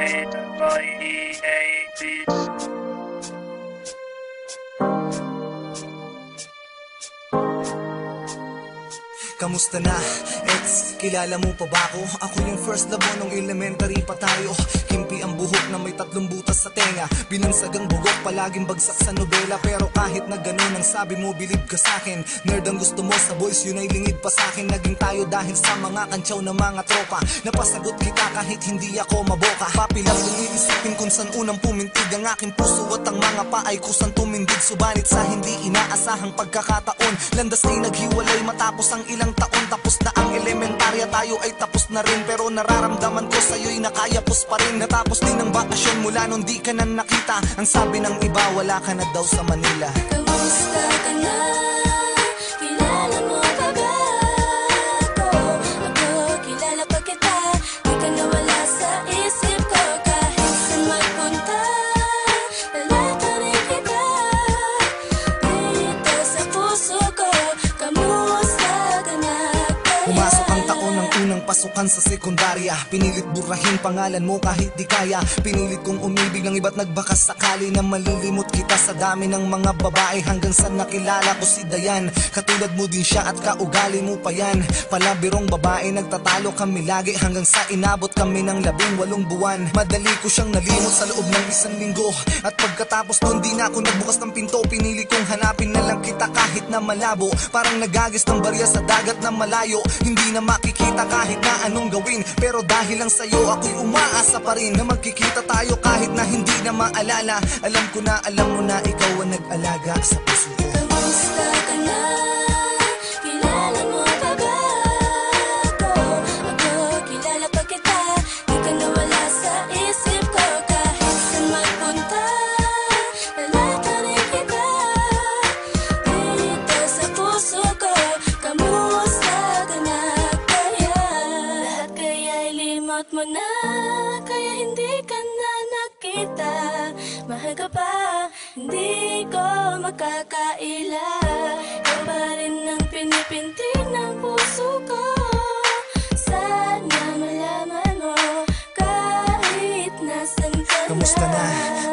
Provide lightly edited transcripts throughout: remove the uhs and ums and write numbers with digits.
made by EA Beats. Kamusta na, ex? Kilala mo pa ba ako? Ako yung first love mo nung elementary pa tayo. Kimpi ang buhok na may 3 butas sa tenga. Binansagang bugok, palaging bagsak sa nobela. Pero kahit na ganun ang sabi mo, believe ka sa'kin. Nerd ang gusto mo sa boys, yun ay lingid pa sa'kin. Naging tayo dahil sa mga kantsaw na mga tropa. Napasagot kita kahit hindi ako maboka. Papi lang iisipin kung saan unang pumintig ang aking puso at ang mga paay kusang tumindig. Subalit sa hindi inaasahang pagkakataon, landas ay naghiwalay matapos ang ilang taon. Tapos na ang elementarya, tayo ay tapos na rin. Pero nararamdaman ko sa'yo'y nakayapos pa rin. Natapos din ang bakasyon mula nung di ka na nakita. Ang sabi ng iba, wala ka na daw sa Manila. Kamusta ka na? Kilala mo ba ba ako? Ako, kilala pa kita. Di ka nawala sa isip ko. Kahit saan magpunta, lalaka rin kita. Dito sa puso ko, kamusta ka na? Pumasok ang taon ng unang pasukan sa sekundarya. Pinilit burahin pangalan mo kahit di kaya. Pinilit kong umibig ng iba't nagbakas sakali na malilimot kita sa dami ng mga babae. Hanggang sa nakilala ko si Dayan. Katulad mo din siya at kaugali mo pa yan. Palabirong babae, nagtatalo kami lagi. Hanggang sa inabot kami ng 18 buwan. Madali ko siyang nalimot sa loob ng 1 linggo. At pagkatapos nun di na ako nagbukas ng pinto. Pinili kong hanapin na lang kita kahit na malabo. Parang nagagis ng barya sa dagat na malayo. Hindi na makikita kahit na anong gawin. Pero dahil lang sa'yo ako'y umaasa pa rin na magkikita tayo kahit na hindi na maalala. Alam ko na alam mo na ikaw ang nag-alaga sa puso ko. Kamusta ka na? Kilala mo ba ba ako? Ako, kilala pa kita. Di ka nawala sa isip ko. Kahit saan magpunta, lalaka rin kita. Dito sa puso ko, kamusta ka na? Kaya lahat kaya'y limot mo na. Kaya hindi ka na nakita. Mahal ka pa, hindi ko makakaila. Ikaw pa rin ang pinipinti ng puso ko. Sana malaman mo kahit nasan ka na. Kamusta na,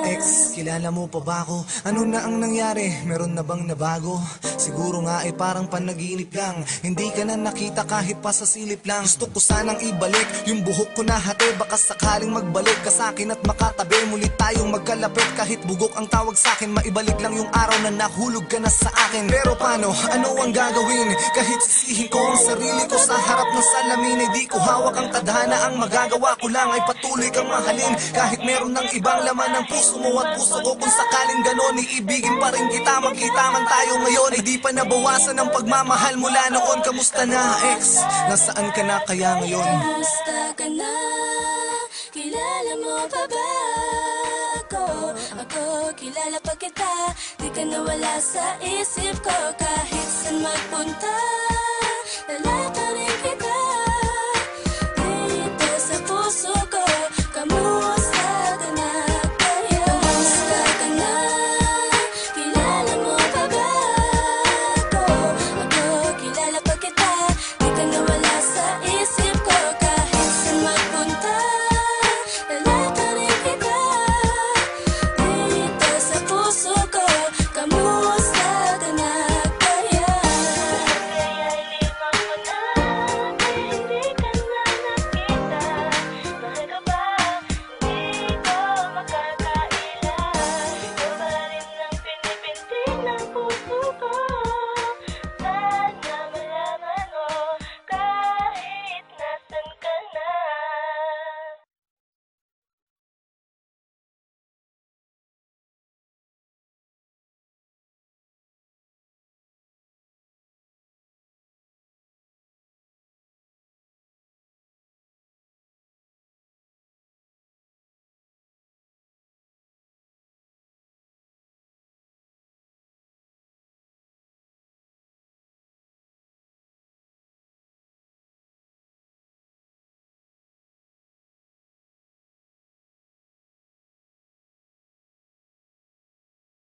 ex? Kilala mo pa ba ako? Ano na ang nangyari? Meron na bang nabago? Siguro nga ay parang panaginip lang. Hindi ka na nakita kahit pa sa silip lang. Gusto ko sanang ibalik yung buhok ko na hati. Baka sakaling magbalik ka sa'kin at makatabi. Muli tayong magkalapit kahit bugok ang tawag sa'kin. Maibalik lang yung araw na nahulog ka na sa akin. Pero paano? Ano ang gagawin? Kahit sisihin ko ang sarili ko sa harap ng salamin, ay di ko hawak ang tadhana. Ang magagawa ko lang ay patuloy kang mahalin. Kahit meron ng ibang laman ng puso mo at puso ko. Kung sakaling ganon, iibigin pa rin kita. Magkita man tayo ngayon, ay di pa nabawasan ang pagmamahal mula noon. Kamusta na, ex? Nasaan ka na kaya ngayon? Kamusta ka na? Kilala mo ba ba ako? Ako, kilala pa kita. Di ka nawala sa isip ko. Kahit saan magpunta, lalaka rin kita.